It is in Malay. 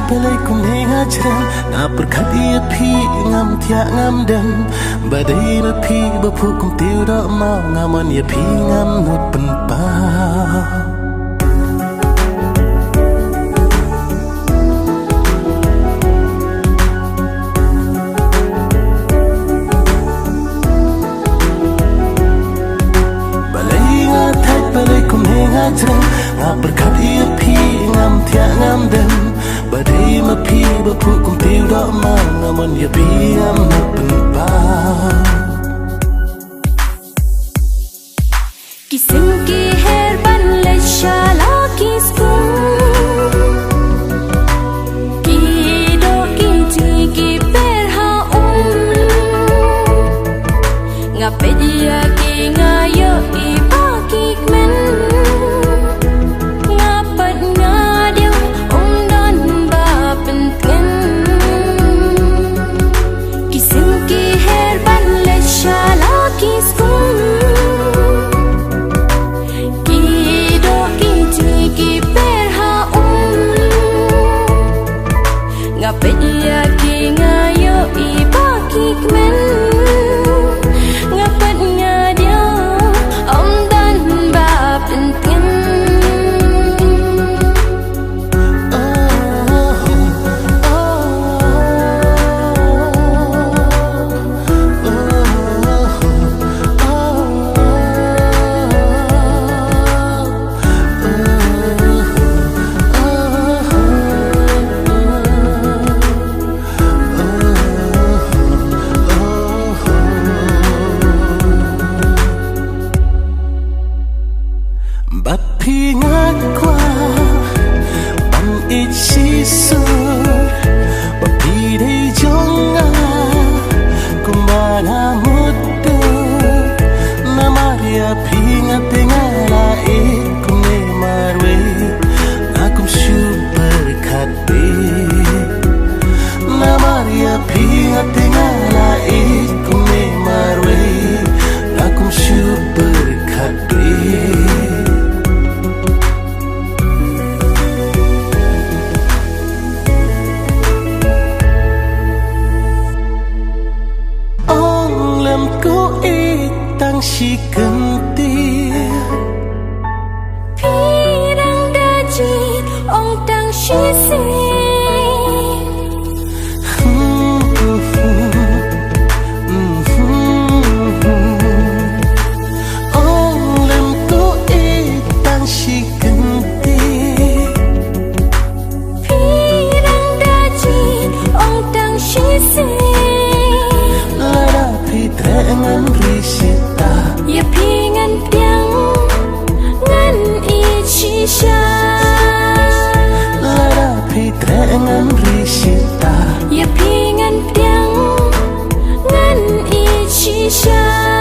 pelai kum nenga chran na perkhati phi ngam thia ngam dam badai ma phi ba phu kum tiu do ma ngamon ya phi ngam nut pen pa nga berkhati phi ngam thia ngam dem badai ma phi ba phu kum tiu do ma ngamon ya phi ngam nut pen pa किस्म की हेर बन ले शाला की स्पून की दो की जी की पैर हा ngape dia ki ngayo i ba ki men ngapat ngadio dan ba penting किस्म की हेर बन ले शाला की spoon ngape dia ki ngayo i ba ki men ngapat ngadio dan ba penting But pingat kwa bang ichisur bapide jonga kumana mutu namaria pingat tingala ikumne marwe akum super khate namaria pingat tingala ikumne marwe akum super khate si kentir pirang daji ong tang si si ong lem ko itang si kentir pirang daji ong tang si si lara pitrengan risit ya pingan tiang ngan ichisha lara pitrengan risita ya pingan tiang ngan ichisha